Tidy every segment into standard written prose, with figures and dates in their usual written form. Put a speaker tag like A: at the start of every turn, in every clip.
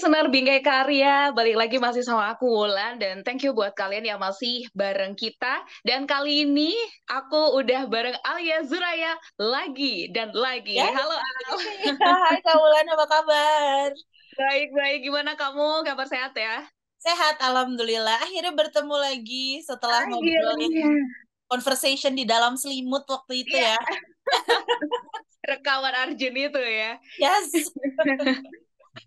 A: listener Bingkai Karya, balik lagi masih sama aku Wulan dan thank you buat kalian yang masih bareng kita. Dan kali ini aku udah bareng Alia Zuraya lagi dan lagi.
B: Ya,
A: Halo Al.
B: hai Kak Wulan, apa kabar?
A: Baik-baik, gimana kamu? Kabar sehat ya?
B: Sehat, Alhamdulillah. Akhirnya bertemu lagi setelah ngobrolin
A: Akhirnya.
B: conversation di dalam selimut waktu itu
A: Iya,
B: ya.
A: rekaman Arjun itu ya.
B: Yes.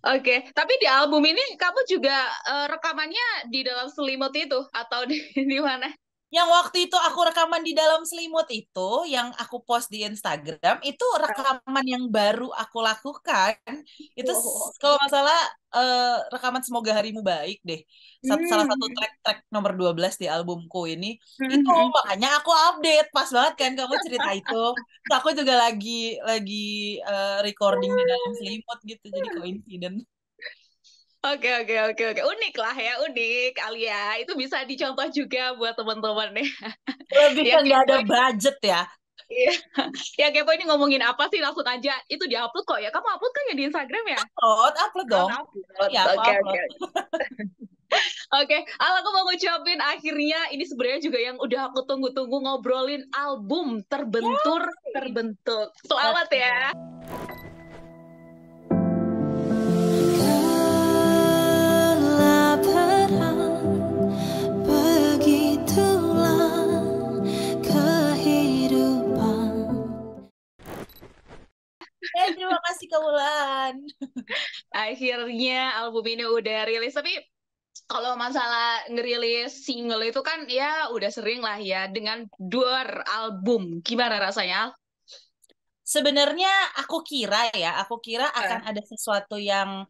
A: Oke, tapi di album ini kamu juga rekamannya di dalam selimut itu atau di mana?
B: Yang waktu itu aku rekaman di dalam selimut itu, yang aku post di Instagram, itu rekaman yang baru aku lakukan. Itu
A: Wow.
B: kalau nggak salah rekaman Semoga Harimu Baik deh. Salah satu
A: Hmm.
B: track nomor 12 di albumku ini. Itu
A: Hmm.
B: makanya aku update. Pas banget kan kamu cerita itu. Terus aku juga lagi recording di dalam selimut gitu. Jadi coincidence.
A: Oke, oke, oke, oke. Unik lah ya, unik. Alia, itu bisa dicontoh juga buat teman-teman nih.
B: Lebih ke
A: Yang
B: nggak
A: kepo
B: ada
A: ini,
B: budget ya.
A: iya. Yang kepo ini ngomongin apa sih? Langsung aja. Itu diupload kok ya. Kamu upload kan ya di Instagram ya?
B: Upload
A: Oh,
B: dong.
A: upload.
B: Ya, aku
A: Oke, oke.
B: upload.
A: Oke, Al, aku mau ngucapin akhirnya ini sebenarnya juga yang udah aku tunggu-tunggu ngobrolin album terbentur,
B: Yay.
A: terbentuk. Selamat ya.
B: Betul.
A: Kelaparan, begitulah kehidupan.
B: Terima kasih Kak Wulan.
A: Akhirnya album ini udah rilis, tapi kalau masalah ngerilis single itu kan ya udah sering lah ya dengan dua album. Gimana rasanya?
B: Sebenarnya aku kira akan
A: Eh,
B: ada sesuatu yang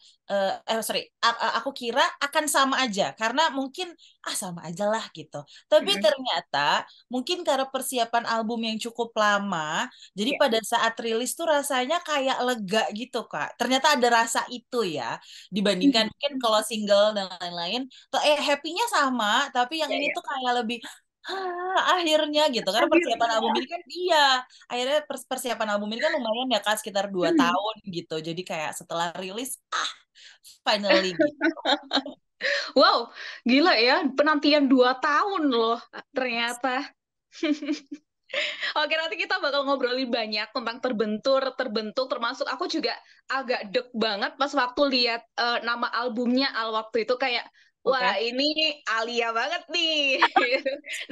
B: sorry, aku kira akan sama aja karena mungkin sama aja lah gitu. Tapi
A: mm,
B: ternyata mungkin karena persiapan album yang cukup lama, jadi
A: ya,
B: pada saat rilis tuh rasanya kayak lega gitu Kak. Ternyata ada rasa itu ya
A: mm,
B: dibandingkan mungkin kalau single dan lain-lain. Tuh happy-nya sama, tapi yang
A: ya,
B: ini
A: ya.
B: tuh kayak lebih akhirnya gitu karena persiapan
A: Akhirnya.
B: album ini kan iya akhirnya persiapan album ini kan lumayan ya Kak sekitar 2
A: Mm.
B: tahun gitu jadi kayak setelah rilis finally gitu.
A: Wow, gila ya, penantian 2 tahun loh ternyata. Oke, nanti kita bakal ngobrolin banyak tentang terbentur, terbentuk, termasuk aku juga agak deg banget pas waktu lihat nama albumnya Al waktu itu kayak, wah
B: Oke.
A: ini Alia banget nih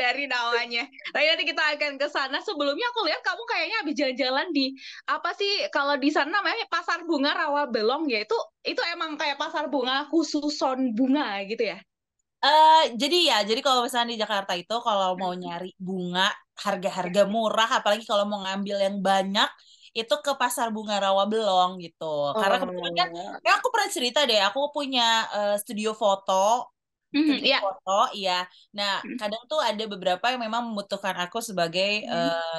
A: dari namanya. Tapi nanti kita akan ke sana. Sebelumnya aku lihat kamu kayaknya habis jalan-jalan di apa sih kalau di sana namanya Pasar Bunga Rawa Belong ya itu emang kayak pasar bunga khusus son bunga gitu ya?
B: Jadi kalau misalnya di Jakarta itu kalau mau nyari bunga harga-harga murah apalagi kalau mau ngambil yang banyak itu ke Pasar Bunga Rawa Belong gitu. Karena kebetulan kan
A: Oh,
B: ya aku pernah cerita deh aku punya studio foto.
A: hmm,
B: Studio
A: ya.
B: foto, iya. Nah, kadang tuh ada beberapa yang memang membutuhkan aku sebagai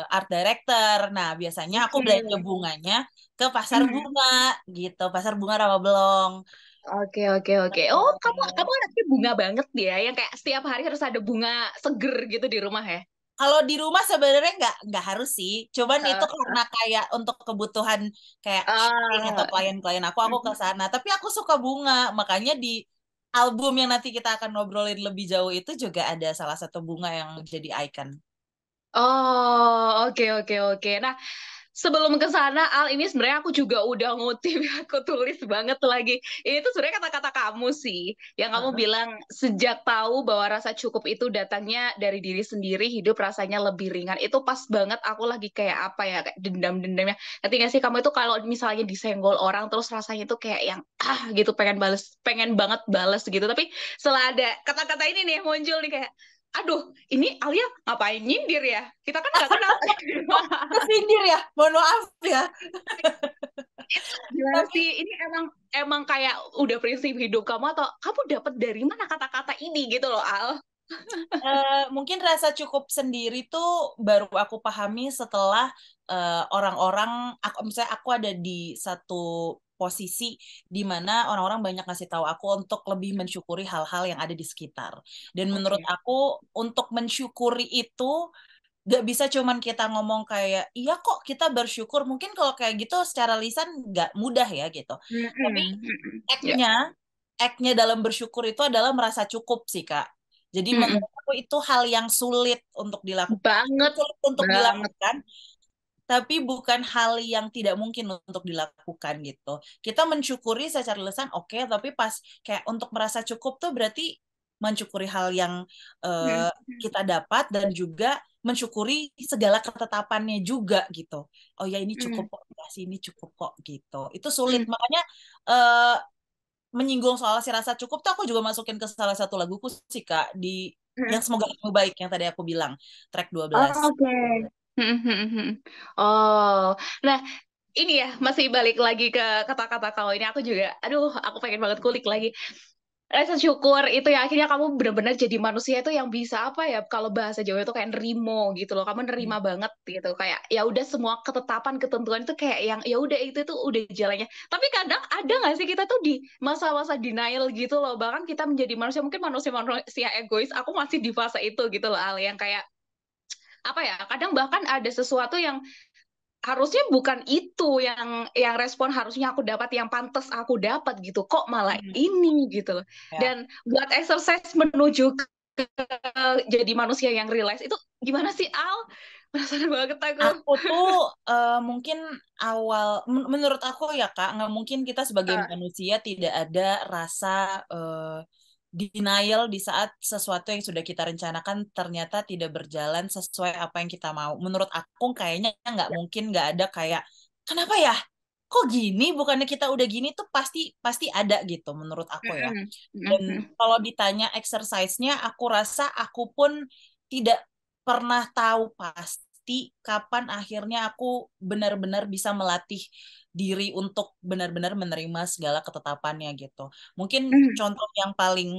B: art director. Nah, biasanya aku
A: Oke.
B: belanja bunganya ke pasar
A: Hmm.
B: bunga gitu, pasar bunga Rawabelong.
A: Oke, oke, oke. Oh, kamu anaknya bunga banget dia, yang kayak setiap hari harus ada bunga seger gitu di rumah ya.
B: Kalau di rumah sebenarnya nggak harus sih. Cuman itu
A: Eh,
B: karena kayak untuk kebutuhan kayak syuting atau
A: ah,
B: klien-klien aku ke sana. Tapi aku suka bunga, makanya di album yang nanti kita akan ngobrolin lebih jauh itu juga ada salah satu bunga yang jadi icon.
A: oh, oke, oke, oke. Nah, sebelum ke sana, Al, ini sebenarnya aku juga udah ngutip, aku tulis banget lagi. Ini tuh sebenarnya kata-kata kamu sih, yang kamu bilang sejak tahu bahwa rasa cukup itu datangnya dari diri sendiri, hidup rasanya lebih ringan. Itu pas banget aku lagi kayak apa ya, kayak dendam-dendamnya. Nanti nggak sih kamu itu kalau misalnya disenggol orang terus rasanya itu kayak yang gitu pengen bales, pengen banget bales gitu. Tapi setelah ada kata-kata ini nih muncul nih kayak, aduh, ini Alia ngapain nyindir ya? Kita kan nggak kenal.
B: Oh, kesindir ya, mohon maaf ya.
A: Gimana
B: Tapi
A: sih? Ini emang emang kayak udah prinsip hidup kamu atau kamu dapat dari mana kata-kata ini gitu loh, Al?
B: mungkin rasa cukup sendiri tuh baru aku pahami setelah orang-orang, misalnya aku ada di satu posisi di mana orang-orang banyak ngasih tahu aku untuk lebih mensyukuri hal-hal yang ada di sekitar. Dan menurut
A: Oke.
B: aku untuk mensyukuri itu gak bisa cuman kita ngomong kayak iya kok kita bersyukur. Mungkin kalau kayak gitu secara lisan gak mudah ya gitu. Tapi
A: Mm-mm, mm-mm. Ya.
B: act-nya act-nya dalam bersyukur itu adalah merasa cukup sih, Kak. Jadi
A: Mm-mm.
B: menurut aku itu hal yang sulit untuk dilakukan.
A: Banget,
B: Sulit untuk
A: banget.
B: dilakukan, tapi bukan hal yang tidak mungkin untuk dilakukan gitu. Kita mensyukuri secara lisan oke, tapi pas kayak untuk merasa cukup tuh berarti mensyukuri hal yang
A: Mm.
B: eh, kita dapat dan juga mensyukuri segala ketetapannya juga gitu. Oh ya ini cukup
A: Mm.
B: kok, ya sih ini cukup kok gitu. Itu sulit.
A: Mm.
B: Makanya eh, menyinggung soal si rasa cukup tuh aku juga masukin ke salah satu laguku sih Kak di yang
A: Mm.
B: semoga kamu baik yang tadi aku bilang track
A: Oh,
B: 12.
A: oke. Mm, mm, mm. Oh, nah ini ya masih balik lagi ke kata-kata kau ini. Aku juga, aduh, aku pengen banget kulik lagi. Rasa syukur itu ya akhirnya kamu benar-benar jadi manusia itu yang bisa apa ya kalau bahasa Jawa itu kayak nerimo gitu loh. Kamu nerima banget gitu kayak ya udah semua ketetapan ketentuan itu kayak yang ya udah itu tuh udah jalannya. Tapi kadang ada nggak sih kita tuh di masa-masa denial gitu loh. Bahkan kita menjadi manusia mungkin manusia egois. Aku masih di fase itu gitu loh Al yang kayak apa ya? Kadang bahkan ada sesuatu yang harusnya bukan itu yang respon harusnya aku dapat yang pantas aku dapat gitu kok malah
B: Hmm,
A: ini gitu loh
B: ya.
A: dan buat exercise menuju ke jadi manusia yang realize itu gimana sih Al penasaran banget aku.
B: Aku tuh mungkin menurut aku ya Kak, nggak mungkin kita sebagai
A: Ah,
B: manusia tidak ada rasa denial di saat sesuatu yang sudah kita rencanakan ternyata tidak berjalan sesuai apa yang kita mau. Menurut aku kayaknya nggak mungkin nggak ada kayak kenapa ya? Kok gini? Bukannya kita udah gini tuh pasti pasti ada gitu menurut aku ya.
A: mm-mm,
B: Dan
A: mm-mm,
B: kalau ditanya exercise-nya, aku rasa aku pun tidak pernah tahu pasti kapan akhirnya aku benar-benar bisa melatih diri untuk benar-benar menerima segala ketetapannya gitu. Mungkin
A: mm,
B: contoh yang paling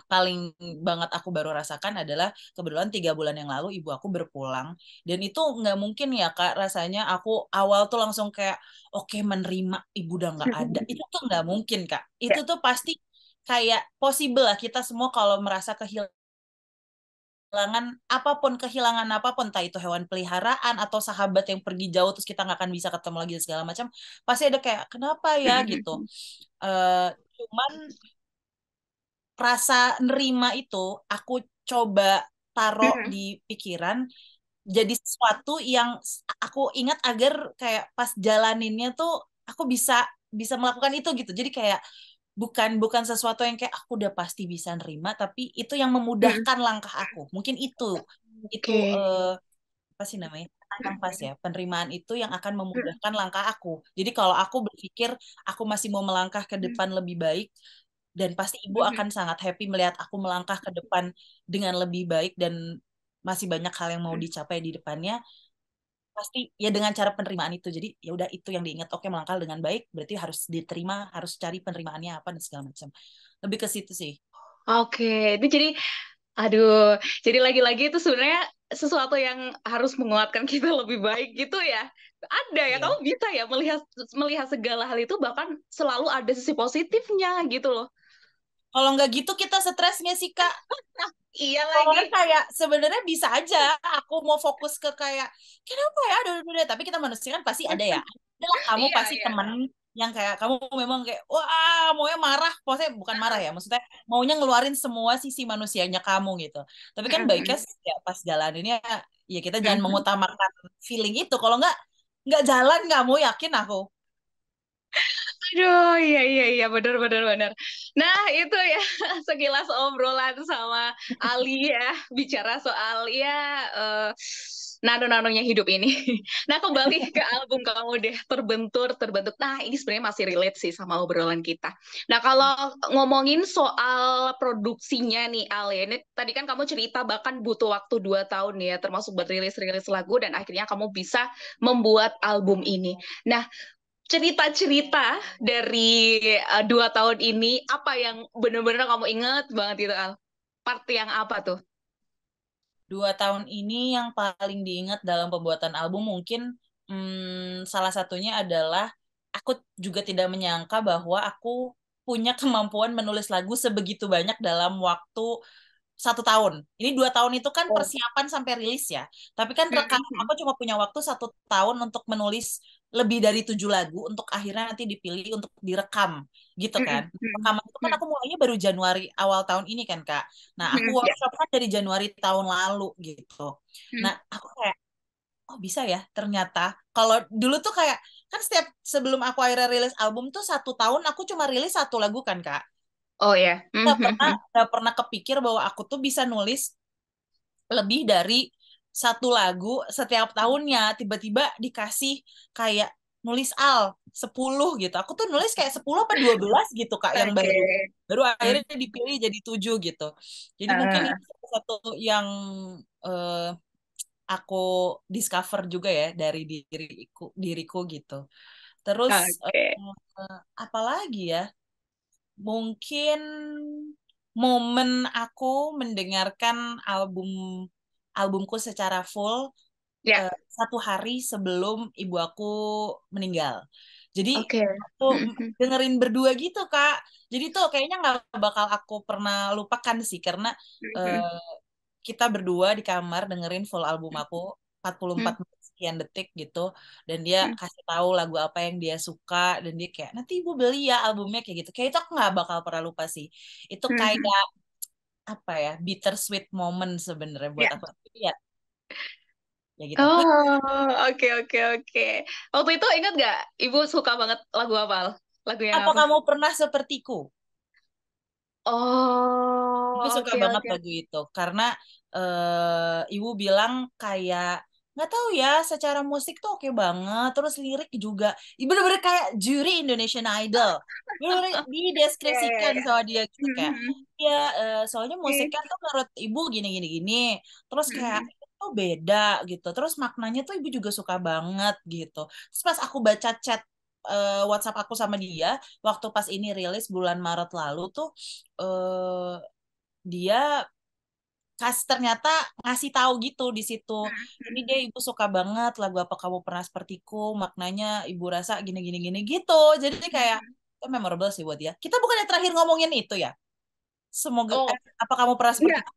B: paling banget aku baru rasakan adalah kebetulan 3 bulan yang lalu ibu aku berpulang dan itu nggak mungkin ya Kak rasanya aku awal tuh langsung kayak oke menerima ibu udah nggak ada
A: mm-mm.
B: itu tuh nggak mungkin Kak
A: Ya.
B: itu tuh pasti kayak possible lah kita semua kalau merasa kehilangan apapun entah itu hewan peliharaan atau sahabat yang pergi jauh terus kita nggak akan bisa ketemu lagi dan segala macam pasti ada kayak kenapa ya gitu.
A: Mm-mm,
B: Eh, Cuman rasa nerima itu aku coba taruh
A: mm-mm,
B: di pikiran jadi sesuatu yang aku ingat agar kayak pas jalaninnya tuh aku bisa bisa melakukan itu gitu. Jadi kayak bukan bukan sesuatu yang kayak aku udah pasti bisa nerima, tapi itu yang
A: mm-mm.
B: memudahkan langkah aku. Mungkin itu
A: Oke.
B: apa sih namanya? Kata yang pas ya. Penerimaan itu yang akan memudahkan langkah aku. Jadi kalau aku berpikir aku masih mau melangkah ke depan lebih baik, dan pasti ibu
A: Mm-mm.
B: akan sangat happy melihat aku melangkah ke depan dengan lebih baik dan masih banyak hal yang mau dicapai di depannya pasti ya dengan cara penerimaan itu jadi ya udah itu yang diingat oke melangkah dengan baik berarti harus diterima harus cari penerimaannya apa dan segala macam lebih ke situ sih.
A: Oke, itu jadi aduh, jadi lagi-lagi itu sebenarnya sesuatu yang harus menguatkan kita lebih baik gitu ya. Ada ya,
B: Iya
A: kamu bisa ya melihat melihat segala hal itu bahkan selalu ada sisi positifnya gitu loh.
B: kalau nggak gitu kita stresnya sih kak.
A: Iya
B: Kalau
A: lagi.
B: nggak kayak sebenarnya bisa aja aku mau fokus ke kayak kenapa ya aduh, tapi kita manusia kan pasti ada ya adalah kamu
A: Iya,
B: pasti
A: iya.
B: temen yang kayak kamu memang kayak wah maunya marah maksudnya bukan marah ya maksudnya maunya ngeluarin semua sisi manusianya kamu gitu tapi kan baiknya ya pas jalaninnya ya kita jangan mengutamakan feeling itu kalau nggak jalan kamu yakin aku.
A: Aduh, iya iya iya benar benar benar. Nah, itu ya sekilas obrolan sama Ali ya bicara soal ya eh, nano-nanonya hidup ini. Nah, kembali ke album kamu deh terbentur terbentuk. Nah, ini sebenarnya masih relate sih sama obrolan kita. Nah, kalau ngomongin soal produksinya nih Ali, ini tadi kan kamu cerita bahkan butuh waktu 2 tahun ya termasuk buat rilis-rilis lagu dan akhirnya kamu bisa membuat album ini. Nah, cerita-cerita dari 2 tahun ini apa yang bener-bener kamu inget banget itu Al? Part yang apa tuh?
B: 2 tahun ini yang paling diingat dalam pembuatan album mungkin salah satunya adalah aku juga tidak menyangka bahwa aku punya kemampuan menulis lagu sebegitu banyak dalam waktu 1 tahun. Ini 2 tahun itu kan
A: Oh.
B: persiapan sampai rilis ya. Tapi kan rekaman
A: Mm-mm.
B: aku cuma punya waktu 1 tahun untuk menulis lebih dari 7 lagu untuk akhirnya nanti dipilih untuk direkam gitu kan. Rekaman itu kan aku mulainya baru Januari awal tahun ini kan Kak. Nah aku
A: Ya.
B: workshop kan dari Januari tahun lalu gitu. Nah aku kayak oh bisa ya ternyata. Kalau dulu tuh kayak kan setiap sebelum aku akhirnya rilis album tuh 1 tahun aku cuma rilis 1 lagu kan Kak.
A: Oh ya.
B: Gak pernah kepikir bahwa aku tuh bisa nulis lebih dari 1 lagu setiap tahunnya. Tiba-tiba dikasih kayak nulis 10 gitu. Aku tuh nulis kayak 10 apa 12 gitu Kak yang
A: Oke.
B: baru baru akhirnya dipilih jadi 7 gitu. Jadi mungkin
A: Ah,
B: itu salah satu yang eh, aku discover juga ya dari diriku gitu. Terus
A: Oke.
B: apa lagi ya? Mungkin momen aku mendengarkan albumku secara full
A: Ya.
B: 1 hari sebelum ibu aku meninggal. Jadi
A: Oke.
B: aku dengerin berdua gitu Kak. Jadi tuh kayaknya nggak bakal aku pernah lupakan sih karena eh, kita berdua di kamar dengerin full album aku 44 sekian detik gitu dan dia kasih tahu lagu apa yang dia suka dan dia kayak nanti ibu beli ya albumnya kayak gitu. Kayak itu aku nggak bakal pernah lupa sih. Itu kayak apa ya bittersweet moment sebenarnya buat
A: Ya.
B: aku. Tapi ya ya gitu.
A: Oh, oke oke oke. Waktu itu ingat nggak, Ibu suka banget lagu apa? Lagu yang
B: Apa
A: apa?
B: kamu pernah sepertiku? Ibu
A: Oh,
B: suka
A: oke
B: banget
A: oke.
B: lagu itu karena ibu bilang kayak nggak tahu ya secara musik tuh oke banget terus lirik juga ibu bener-bener kayak juri Indonesian Idol bener-bener
A: Ya ya
B: dideskripsikan
A: ya.
B: sama dia gitu kayak ya soalnya musiknya
A: Oke.
B: tuh menurut ibu gini gini gini terus kayak
A: Hmm.
B: itu beda gitu terus maknanya tuh ibu juga suka banget gitu terus pas aku baca chat WhatsApp aku sama dia waktu pas ini rilis bulan Maret lalu tuh eh dia ternyata ngasih tahu gitu di situ. Ini dia ibu suka banget lagu apa kamu pernah sepertiku, maknanya ibu rasa gini gini gini gitu. Jadi kayak itu memorable sih buat dia. Kita bukan yang terakhir ngomongin itu ya. Semoga
A: Oh,
B: apa kamu pernah
A: enggak.
B: sepertiku?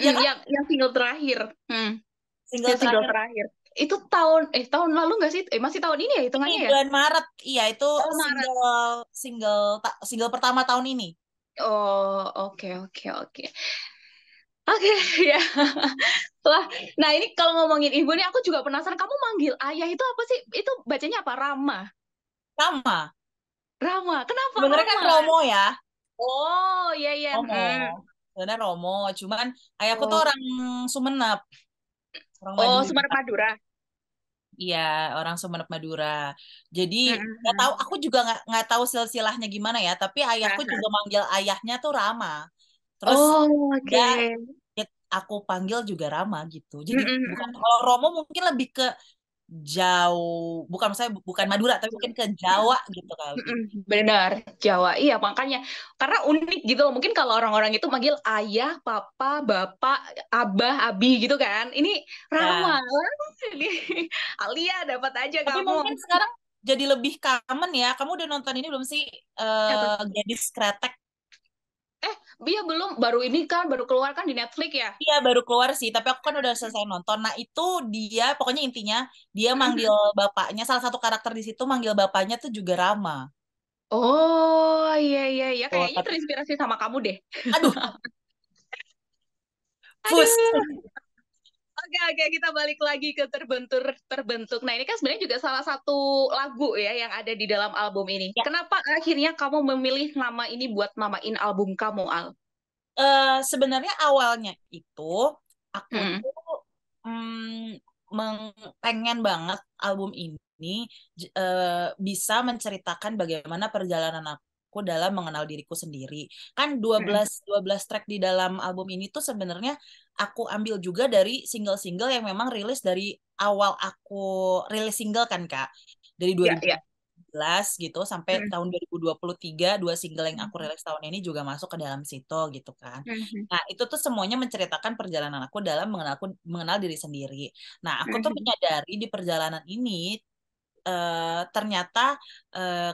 B: Iya kan?
A: Yang single terakhir. Hmm.
B: Single
A: Yang single
B: terakhir
A: terakhir. Itu tahun lalu nggak sih? Masih tahun ini ya
B: ini
A: hitungannya ya?
B: bulan Maret. Iya, itu
A: Oh, Maret.
B: single single single pertama tahun ini.
A: Oh, oke oke oke. Oke, ya. Lah, nah ini kalau ngomongin ibu nih, aku juga penasaran. Kamu manggil ayah itu apa sih? Itu bacanya apa? Rama.
B: Sama.
A: Rama. Kenapa
B: Sebenarnya kan
A: Rama?
B: Romo ya.
A: Oh, iya iya.
B: Romo. Sebenarnya Romo. Cuman ayahku tuh
A: Oh,
B: orang Sumenep. Orang
A: oh,
B: Madura.
A: Sumatera Madura.
B: Iya, orang Sumenep Madura. Jadi nggak tahu,
A: Mm-mm.
B: aku juga nggak tahu silsilahnya gimana ya. Tapi ayahku
A: Aha.
B: juga manggil ayahnya tuh Rama. Terus
A: Oh,
B: dia,
A: oke.
B: aku panggil juga Rama gitu. Jadi bukan
A: Mm-mm.
B: kalau Romo mungkin lebih ke jauh, bukan saya bukan Madura, tapi mungkin ke Jawa gitu kali.
A: Benar, Jawa. Iya, makanya. Karena unik gitu loh. Mungkin kalau orang-orang itu manggil ayah, papa, bapak, abah, abi gitu kan. Ini Rama.
B: Ya,
A: Wah, ini Alia dapat aja
B: tapi
A: kamu.
B: mungkin sekarang jadi lebih common ya. Kamu udah nonton ini belum sih?
A: Apa?
B: Gadis Kretek.
A: Dia belum, baru ini kan, baru keluar kan di Netflix ya.
B: Iya baru keluar sih, tapi aku kan udah selesai nonton. Nah itu dia, pokoknya intinya dia manggil
A: Mhm.
B: bapaknya, salah satu karakter di situ manggil bapaknya tuh juga Rama.
A: Oh, iya, iya, iya.
B: Oh,
A: Kayaknya
B: tapi
A: terinspirasi sama kamu deh.
B: aduh, fus.
A: Aduh. Oke, oke, kita balik lagi ke terbentur terbentuk. Nah, ini kan sebenarnya juga salah satu lagu ya yang ada di dalam album ini.
B: Ya,
A: Kenapa akhirnya kamu memilih nama ini buat namain album kamu, Al?
B: sebenarnya awalnya itu aku
A: Hmm.
B: tuh pengen banget album ini bisa menceritakan bagaimana perjalanan aku dalam mengenal diriku sendiri. Kan dua
A: Hmm.
B: belas dua belas track di dalam album ini tuh sebenarnya aku ambil juga dari single-single yang memang rilis dari awal aku rilis single kan Kak. Dari
A: Ya, ya.
B: 2017 gitu sampai
A: Hmm.
B: tahun 2023 dua single yang aku
A: Hmm.
B: rilis tahun ini juga masuk ke dalam situ gitu kan.
A: Hmm.
B: Nah, itu tuh semuanya menceritakan perjalanan aku dalam mengenal diri sendiri. Nah, aku tuh
A: Hmm.
B: menyadari di perjalanan ini ternyata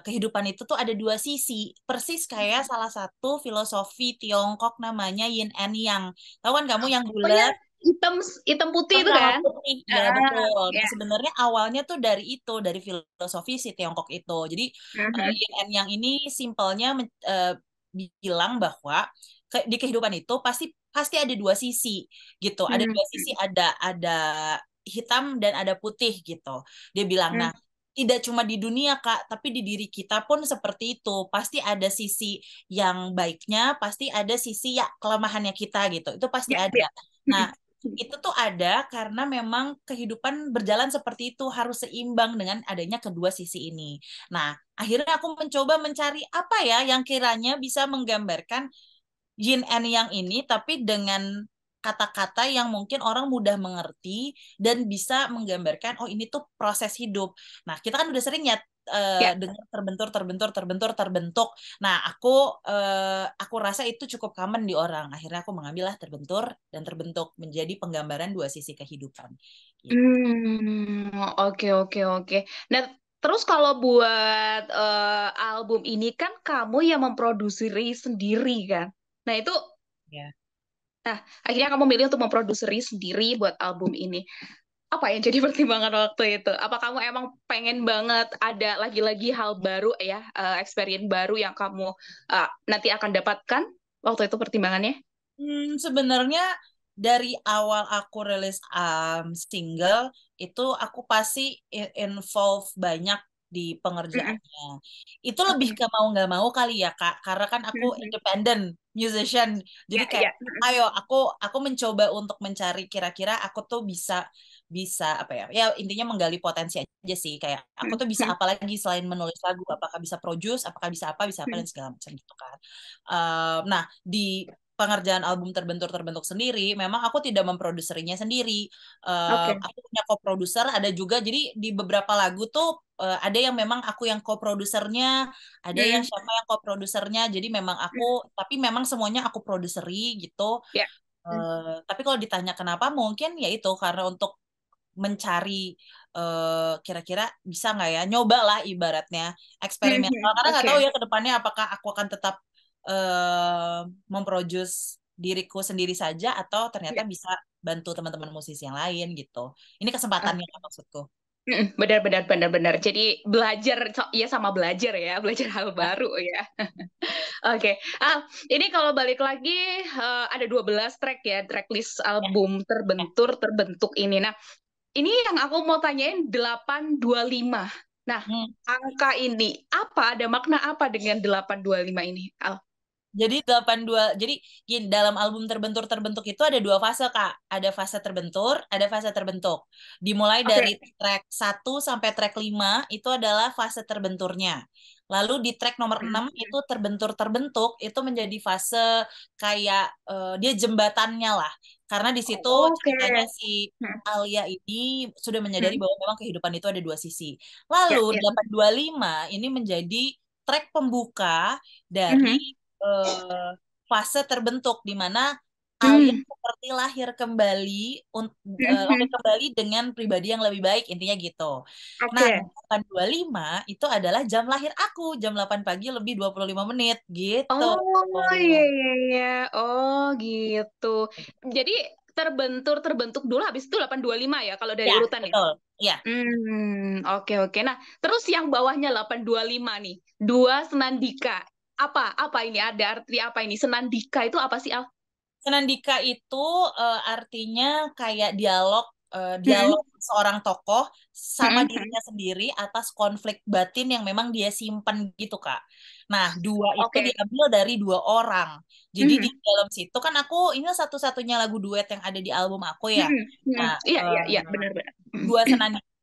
B: kehidupan itu tuh ada dua sisi. Persis kayak salah satu filosofi Tiongkok namanya Yin and Yang. Tahu kan kamu yang
A: Oh ya,
B: bulat?
A: hitam hitam putih
B: Hitam
A: itu
B: sama
A: kan?
B: putih, ya
A: Ah,
B: betul.
A: ya.
B: Nah sebenarnya awalnya tuh dari itu, dari filosofi si Tiongkok itu. Jadi
A: Mhm.
B: yin and yang ini simpelnya bilang bahwa di kehidupan itu pasti pasti ada dua sisi gitu. Ada
A: Mhm.
B: dua sisi, ada hitam dan ada putih gitu. Dia bilang, nah
A: Mhm.
B: tidak cuma di dunia Kak, tapi di diri kita pun seperti itu. Pasti ada sisi yang baiknya, pasti ada sisi ya kelemahannya kita gitu. Itu pasti
A: Ya,
B: ada.
A: ya.
B: Nah,
A: Mhm.
B: itu tuh ada karena memang kehidupan berjalan seperti itu harus seimbang dengan adanya kedua sisi ini. Nah, akhirnya aku mencoba mencari apa ya yang kiranya bisa menggambarkan yin and yang ini, tapi dengan kata-kata yang mungkin orang mudah mengerti dan bisa menggambarkan, oh ini tuh proses hidup. Nah, kita kan udah sering ya
A: Ya.
B: dengar terbentur, terbentur, terbentur, terbentuk. Nah, aku rasa itu cukup common di orang. Akhirnya aku mengambillah terbentur dan terbentuk menjadi penggambaran dua sisi kehidupan. Gitu.
A: Oke, oke, oke. Nah, terus kalau buat album ini kan kamu yang memproduksi sendiri kan? Nah, itu,
B: Ya.
A: nah, akhirnya kamu milih untuk memproduksi sendiri buat album ini. Apa yang jadi pertimbangan waktu itu? Apa kamu emang pengen banget ada lagi-lagi hal baru ya, experience baru yang kamu nanti akan dapatkan waktu itu pertimbangannya?
B: Sebenarnya dari awal aku rilis single itu aku pasti involve banyak di
A: Mm-mm.
B: pengerjaannya. Itu lebih
A: Oke.
B: ke mau nggak mau kali ya Kak, karena kan aku
A: Mhm.
B: independent musician. Jadi
A: Ya,
B: kayak
A: ya.
B: ayo aku mencoba untuk mencari kira-kira aku tuh bisa bisa apa ya? Ya intinya menggali potensi aja sih kayak aku tuh bisa
A: Mhm.
B: apa lagi selain menulis lagu, apakah bisa produce, apakah bisa apa dan
A: Mhm.
B: segala macam gitu kan. Nah, di pengerjaan album terbentur-terbentuk sendiri, memang aku tidak memproduserinya sendiri.
A: Oke.
B: Aku punya co-producer, ada juga. Jadi di beberapa lagu tuh ada yang memang aku yang co-produsernya, ada yang
A: Mhm.
B: siapa yang co-produsernya. Jadi memang aku, tapi memang semuanya aku produseri gitu.
A: Ya. Mhm.
B: Tapi kalau ditanya kenapa, mungkin ya itu karena untuk mencari kira-kira bisa nggak ya, nyoba lah ibaratnya eksperimental.
A: Mhm.
B: Karena nggak tahu
A: Oke.
B: ya ke depannya apakah aku akan tetap memproduce diriku sendiri saja atau ternyata
A: Ya.
B: bisa bantu teman-teman musisi yang lain gitu. Ini kesempatannya kan maksudku.
A: Benar, benar, benar, benar. Jadi belajar, ya sama belajar ya, belajar hal
B: Ya,
A: baru ya. Oke. Ini kalau balik lagi ada 12 track ya, tracklist
B: ya,
A: album
B: ya.
A: terbentur terbentuk ini. Nah, ini yang aku mau tanyain 825. Nah,
B: Hmm.
A: angka ini apa? Ada makna apa dengan 825 ini? Al?
B: Jadi 82, jadi gini, dalam album terbentur-terbentuk itu ada dua fase, Kak. Ada fase terbentur, ada fase terbentuk. Dimulai
A: Oke.
B: dari track 1 sampai track 5 itu adalah fase terbenturnya. Lalu di track nomor 6 itu terbentur-terbentuk, itu menjadi fase kayak dia jembatannya lah. Karena di situ
A: Oke.
B: ceritanya si
A: Hmm.
B: Alia ini sudah menyadari
A: Hmm.
B: bahwa memang kehidupan itu ada dua sisi.
A: Ya,
B: Lalu
A: ya.
B: 825 ini menjadi track pembuka dari
A: Mhm.
B: eh, fase terbentuk di mana Alia
A: Hmm.
B: seperti lahir
A: Mhm.
B: kembali dengan pribadi yang lebih baik intinya gitu. Nah,
A: Oke.
B: 825 itu adalah jam lahir aku, jam 8 pagi lebih 25 menit gitu.
A: Oh, iya, iya, iya. Oh, gitu. Jadi terbentur terbentuk dulu, habis itu 825 ya kalau dari
B: Ya,
A: urutan ya.
B: betul. Ya.
A: Oke, oke. Nah, terus yang bawahnya 825 nih. Dua Senandika. Apa ini? Ada arti apa ini? Senandika itu apa sih, Al?
B: Senandika itu artinya kayak
A: Hmm.
B: dialog seorang tokoh sama
A: Hmm. Hmm.
B: dirinya sendiri atas konflik batin yang memang dia simpen gitu Kak. Nah, dua itu
A: Oke.
B: diambil dari dua orang. Jadi di
A: Hmm.
B: dalam situ kan aku ini satu-satunya lagu duet yang ada di album aku ya.
A: Hmm. Hmm.
B: Nah,
A: Iya, iya, iya, benar-benar.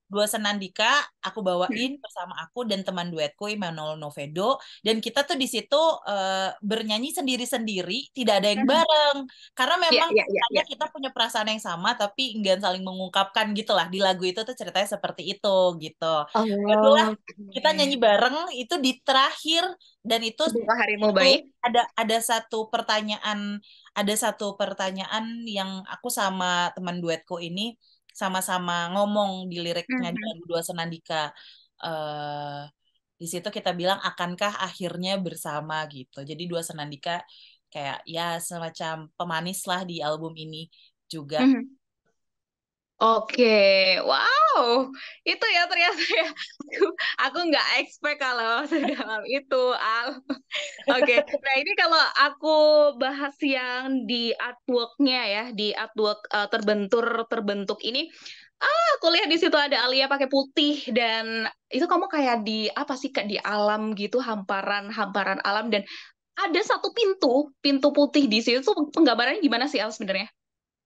B: dua senandika aku
A: Hmm.
B: bawain bersama aku dan teman duetku Immanuel Novedo dan kita tuh di situ bernyanyi sendiri-sendiri tidak ada yang
A: Hmm.
B: bareng karena
A: Iya,
B: memang
A: iya, iya,
B: ceritanya
A: iya.
B: kita punya perasaan yang sama tapi enggak saling mengungkapkan gitu lah di lagu itu tuh ceritanya seperti itu gitu. Barulah
A: Oh,
B: kita
A: oke.
B: nyanyi bareng itu di terakhir dan
A: Semoga harimu
B: itu
A: baik.
B: ada satu pertanyaan yang aku sama teman duetku ini sama-sama ngomong di liriknya di
A: Hmm.
B: lagu Dua Senandika. Eh di situ kita bilang akankah akhirnya bersama gitu. Jadi Dua Senandika kayak ya semacam pemanis lah di album ini. juga.
A: Mhm. Oke, wow, itu ya ternyata ya. Aku nggak expect kalau sedalam itu, Al. Oke, nah ini kalau aku bahas yang di artwork-nya ya, di artwork terbentuk ini, aku lihat di situ ada Alia pakai putih dan itu kamu kayak di apa sih Kak di alam gitu, hamparan alam dan ada satu pintu putih di situ tuh penggambarannya gimana sih Al sebenarnya?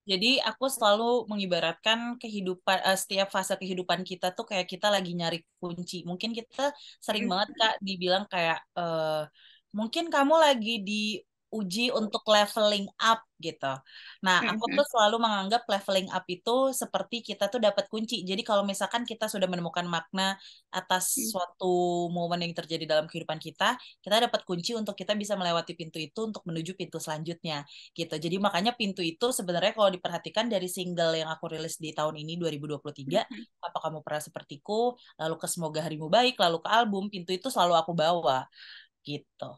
B: Jadi aku selalu mengibaratkan kehidupan, setiap fase kehidupan kita tuh kayak kita lagi nyari kunci. Mungkin kita sering banget Kak dibilang kayak mungkin kamu lagi diuji untuk leveling up gitu. Nah, aku tuh
A: Mhm.
B: selalu menganggap leveling up itu seperti kita tuh dapat kunci. Jadi kalau misalkan kita sudah menemukan makna atas suatu momen yang terjadi dalam kehidupan kita dapat kunci untuk kita bisa melewati pintu itu untuk menuju pintu selanjutnya gitu. Jadi makanya pintu itu sebenarnya kalau diperhatikan dari single yang aku rilis di tahun ini 2023, Apa Kamu Pernah Sepertiku, lalu ke Semoga Harimu Baik, lalu ke album, pintu itu selalu aku bawa gitu.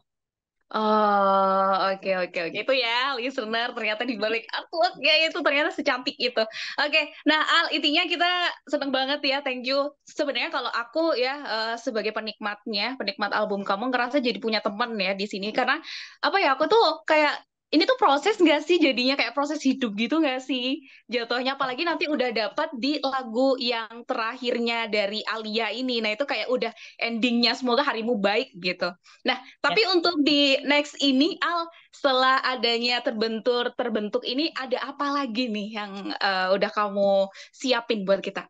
A: Oh, oke oke oke. Itu ya, listener ternyata di balik artwork-nya itu ternyata secantik itu. Oke, nah Al, intinya kita seneng banget ya, thank you. Sebenarnya kalau aku ya sebagai penikmatnya, penikmat album kamu ngerasa jadi punya temen ya di sini karena apa ya, aku tuh kayak ini tuh proses nggak sih jadinya kayak proses hidup gitu nggak sih jatuhnya apalagi nanti udah dapat di lagu yang terakhirnya dari Alia ini nah itu kayak udah endingnya semoga harimu baik gitu. Nah,
B: Ya.
A: tapi untuk di next ini, Al, setelah adanya terbentuk ini, ada apa lagi nih yang udah kamu siapin buat kita?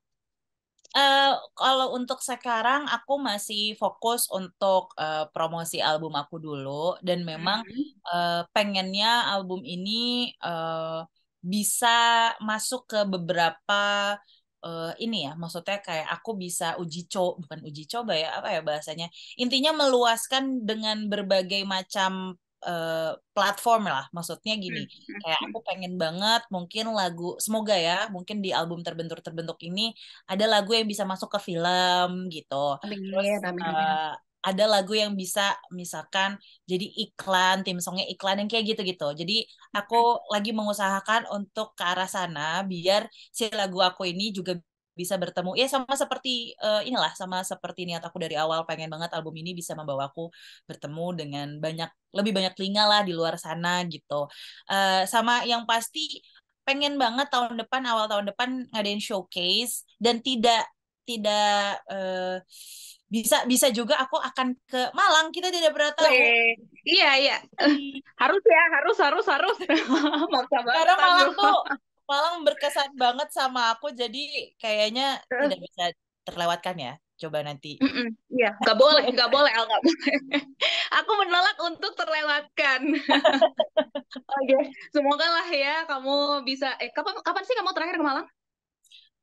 B: Eh, Kalau untuk sekarang aku masih fokus untuk promosi album aku dulu dan memang
A: Hmm.
B: pengennya album ini eh, bisa masuk ke beberapa ini ya, maksudnya kayak aku bisa bukan uji coba ya, apa ya bahasanya. Intinya meluaskan dengan berbagai macam platform lah. Maksudnya gini,
A: Hmm.
B: kayak
A: Hmm.
B: aku pengen banget mungkin lagu, semoga ya, mungkin di album terbentuk-terbentuk ini ada lagu yang bisa masuk ke film gitu.
A: Amin,
B: Terus
A: amin, amin.
B: ada lagu yang bisa misalkan jadi iklan, tim songnya iklan yang kayak gitu-gitu. Jadi aku lagi mengusahakan untuk ke arah sana biar si lagu aku ini juga bisa bertemu ya sama seperti inilah sama seperti niat aku dari awal pengen banget album ini bisa membawa aku bertemu dengan lebih banyak telinga lah di luar sana gitu. Sama yang pasti pengen banget tahun depan awal tahun depan ngadain showcase dan tidak bisa bisa juga aku akan ke Malang kita tidak pernah tahu.
A: Weh, iya, iya. Harus ya, harus. Maksa
B: Karena
A: banget aku.
B: Malang berkesan banget sama aku jadi kayaknya tidak bisa terlewatkan ya. Coba nanti.
A: Mm-mm. Iya, nggak boleh, Al, nggak boleh. Aku menolak untuk terlewatkan. Oke, semoga lah ya kamu bisa. Kapan kapan sih kamu terakhir ke Malang?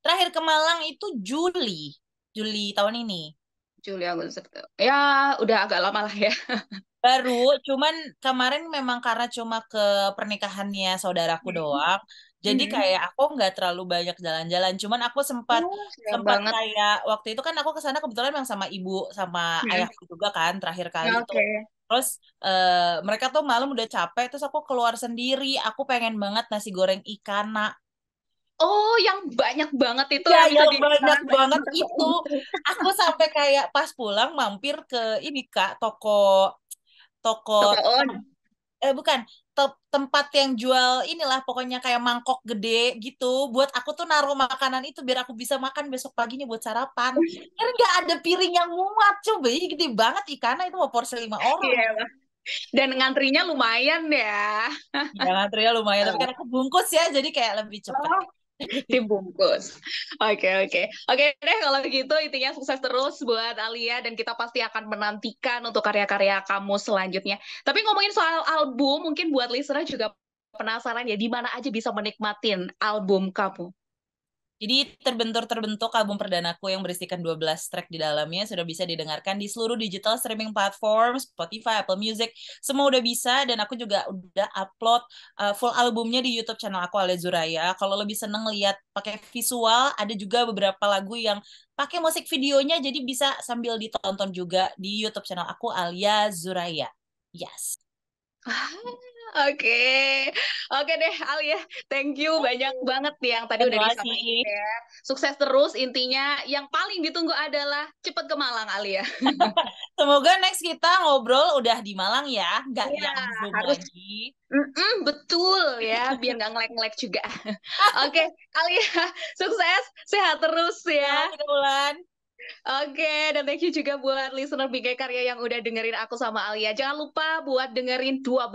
B: Terakhir ke Malang itu Juli tahun ini.
A: Juli Agustus September. Ya, udah agak lama lah ya.
B: Baru, cuman kemarin memang karena cuma ke pernikahannya saudaraku
A: Hmm.
B: doang, jadi
A: Hmm.
B: kayak aku nggak terlalu banyak jalan-jalan. Cuman aku sempat
A: Oh, sayang
B: sempat
A: banget.
B: kayak waktu itu kan aku ke sana kebetulan memang sama ibu sama
A: Hmm.
B: ayahku juga kan terakhir kali tuh.
A: Oke.
B: Terus mereka tuh malam udah capek, terus aku keluar sendiri. Aku pengen banget nasi goreng ikana.
A: Oh, yang banyak banget itu
B: Ya,
A: yang bisa
B: yang
A: di
B: banyak banget itu. Aku sampai kayak pas pulang mampir ke ini Kak, toko toko
A: toko on.
B: bukan tempat yang jual inilah pokoknya kayak mangkok gede gitu buat aku tuh naruh makanan itu biar aku bisa makan besok paginya buat sarapan karena nggak ada piring yang muat coba ini gede banget ikannya itu mau porsi 5 orang
A: Iya, Mas. Dan ngantrinya lumayan ya.
B: ya ngantrinya lumayan tapi kan aku bungkus ya jadi kayak lebih cepet.
A: Oh, dibungkus. Oke, oke. Oke deh kalau gitu intinya sukses terus buat Alia dan kita pasti akan menantikan untuk karya-karya kamu selanjutnya. Tapi ngomongin soal album, mungkin buat listener juga penasaran ya di mana aja bisa menikmatin album kamu.
B: Jadi terbentuk album perdanaku yang berisikan 12 track di dalamnya sudah bisa didengarkan di seluruh digital streaming platform, Spotify, Apple Music, semua udah bisa dan aku juga udah upload full albumnya di YouTube channel aku Ale Zuraya. Kalau lebih seneng lihat pakai visual, ada juga beberapa lagu yang pakai musik videonya jadi bisa sambil ditonton juga di YouTube channel aku Alia Zuraya. Yes.
A: Oke, oke deh Alia, thank you banyak banget yang tadi udah
B: Terima
A: disampaikan
B: kasih.
A: ya. Sukses terus, intinya yang paling ditunggu adalah cepet ke Malang Alia.
B: Semoga next kita ngobrol udah di Malang ya, nggak
A: Iya,
B: yang Zoom
A: harus.
B: lagi.
A: Betul ya, biar nggak ngelek-ngelek juga. Oke, Alia, sukses, sehat terus
B: Terima
A: ya.
B: kasih, Kak Ulan.
A: Oke, dan thank you juga buat listener Bingkai Karya yang udah dengerin aku sama Alia. Jangan lupa buat dengerin 12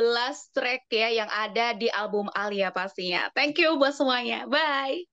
A: track ya yang ada di album Alia pastinya. Thank you buat semuanya. Bye.